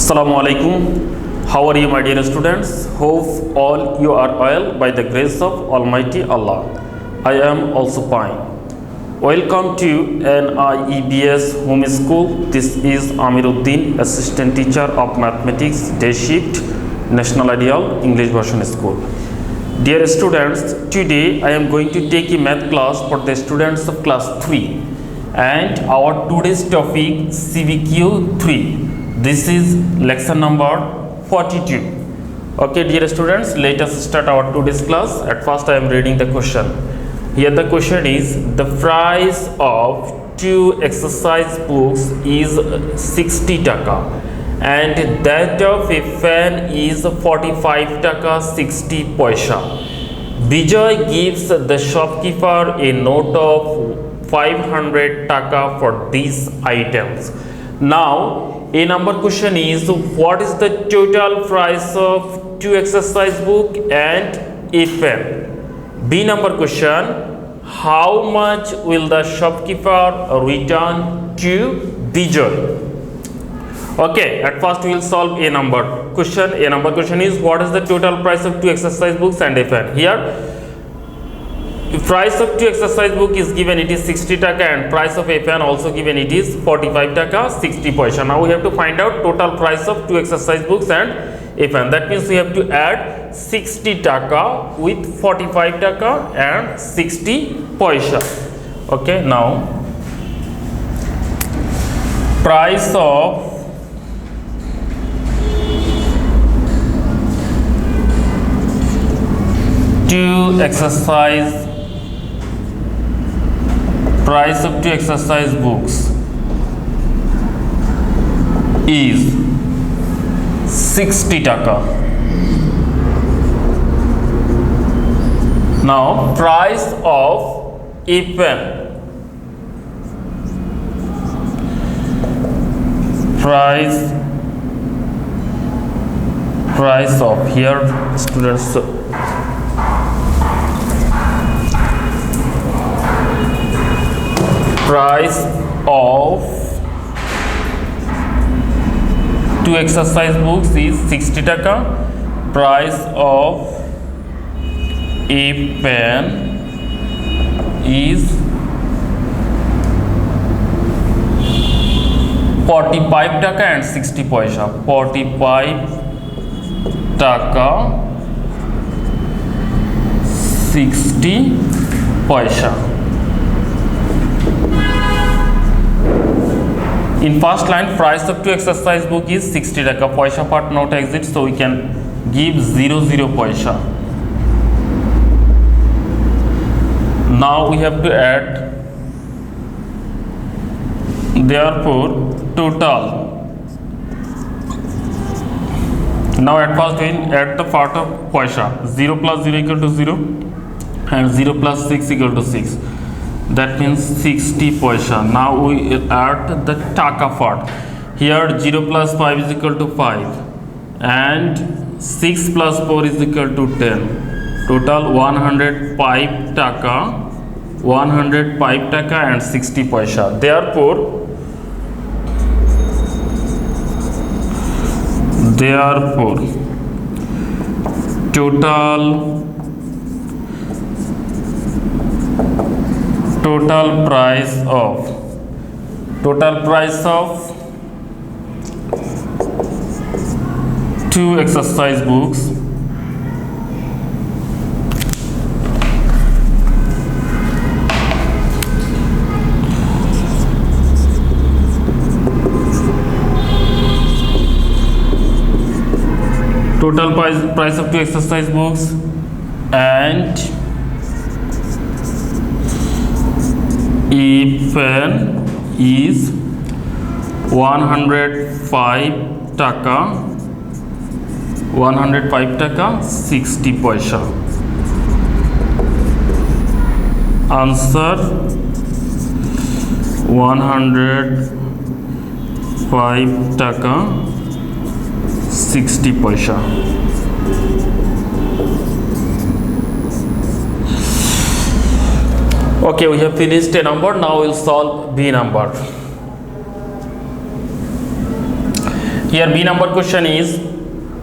Assalamu alaikum. How are you, my dear students? Hope all you are well by the grace of Almighty Allah. I am also fine. Welcome to NIEBS Home School. This is Amir Uddin, Assistant Teacher of Mathematics, Day Shift, National Ideal English Version School. Dear students, today I am going to take a math class for the students of class 3. And our today's topic C.B.Q 3. This is lesson number 42. Okay, dear students, let us start our today's class. At first I am reading the question. Here the question is, the price of 2 exercise books is 60 taka and that of a fan is 45 taka 60 paisa. Vijay gives the shopkeeper a note of 500 taka for these items. Now a number question is, what is the total price of 2 exercise book and a pen? B number question, how much will the shopkeeper return to Vijay? Okay, at first we will solve a number question. A number question is, what is the total price of 2 exercise books and a pen? Here price of 2 exercise book is given, it is 60 taka, and price of a pen also given, it is 45 taka 60 paisa. Now we have to find out total price of 2 exercise books and a pen. That means we have to add 60 taka with 45 taka and 60 paisa. Okay, now price of two exercise books is 60 taka. Now price of a pen, price of, here students, price of 2 exercise books is 60 taka. Price of a pen is 45 taka and 60 paisa. 45 taka 60 paisa. In first line, price of 2 exercise book is 60 taka. Paisa part not exists, so we can give 00 paisa. Now we have to add, therefore total. Now at first we will add the part of paisa. 0 plus 0 equal to 0 and 0 plus 6 equal to 6. That means 60 paisa. Now we add the taka part. Here 0 plus 5 is equal to 5 and 6 plus 4 is equal to 10. Total 105 taka, 105 taka and 60 paisa. Therefore total price of 2 exercise books and a pen is 105 taka 60 paisa. Answer 105 taka 60 paisa. Okay, we have finished a number. Now we'll solve B number. Here B number question is,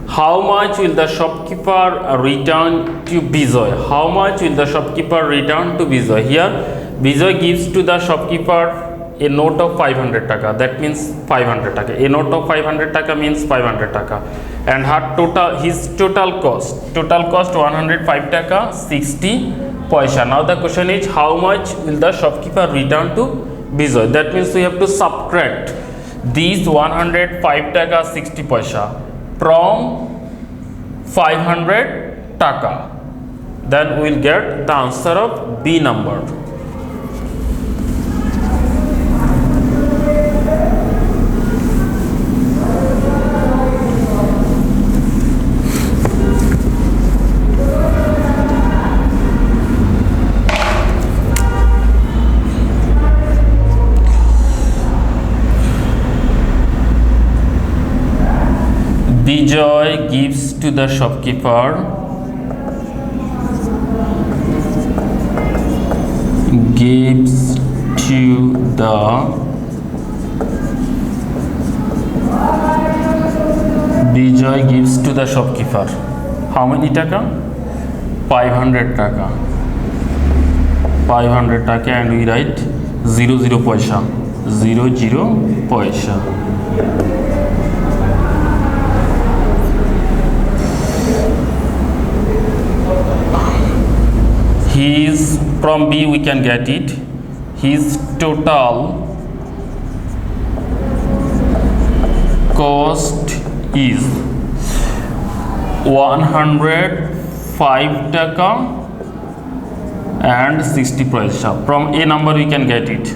how much will the shopkeeper return to Bijoy? How much will the shopkeeper return to Bijoy? Here Bijoy gives to the shopkeeper a note of 500 taka, that means 500 taka. A note of 500 taka means 500 taka, and his total cost 105 taka 60 paisa. Now the question is, how much will the shopkeeper return to Bijoy? That means we have to subtract these 105 taka 60 paisa from 500 taka, then we will get the answer of B number. Bijoy gives to the shopkeeper how many taka? 500 taka. 500 taka, and we write 00 paisa. 00 paisa. From B we can get it. His total cost is 105 taka and 60 paisa. From A number we can get it.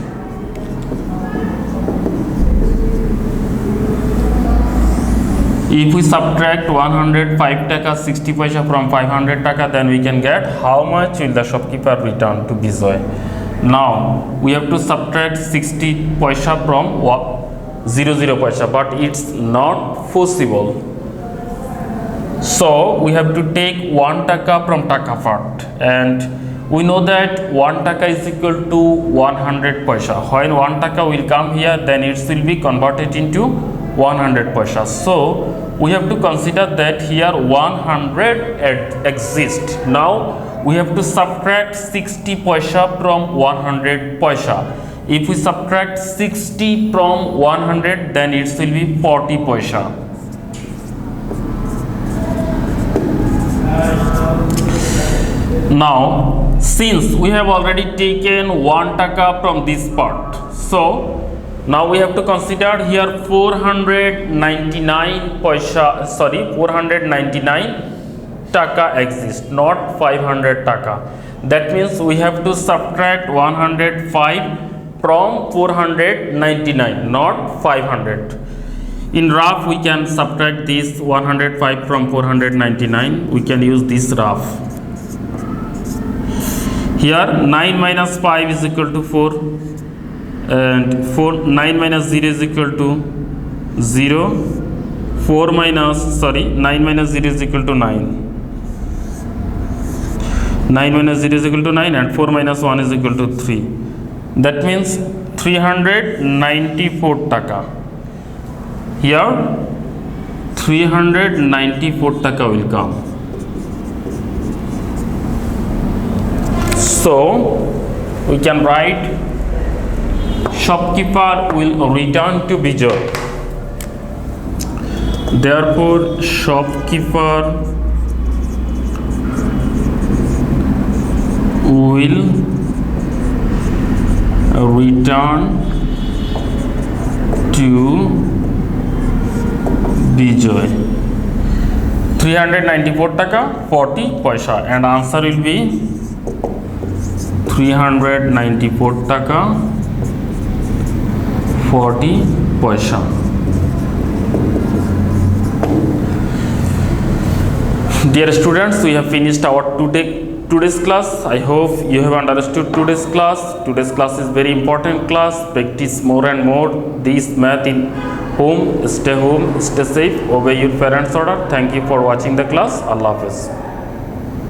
If we subtract 105 taka 60 paisa from 500 taka, then we can get how much will the shopkeeper return to Bijoy. Now we have to subtract 60 paisa from 00 paisa, but it's not possible. So we have to take 1 taka from taka part, and we know that 1 taka is equal to 100 paisa. When 1 taka will come here, then it will be converted into 100 paisa. So we have to consider that here 100 exists. Now we have to subtract 60 paisa from 100 paisa. If we subtract 60 from 100, then it will be 40 paisa. Now since we have already taken 1 taka from this part, so now we have to consider here 499 taka exists, not 500 taka. That means we have to subtract 105 from 499, not 500. In rough we can subtract this 105 from 499. We can use this rough. Here 9 minus 5 is equal to 4. And 9 minus 0 is equal to 0. 9 minus 0 is equal to 9. 9 minus 0 is equal to 9, and 4 minus 1 is equal to 3. That means 394 taka. Here 394 taka will come. So we can write shopkeeper will return to Bijoy. Therefore shopkeeper will return to Bijoy. 394 taka 40 paisa, and answer will be 394 taka 40 paisa. Dear students, we have finished our today's class. I hope you have understood today's class. Today's class is very important class. Practice more and more this math in home. Stay safe, obey your parents' order. Thank you for watching the class. Allah Hafiz.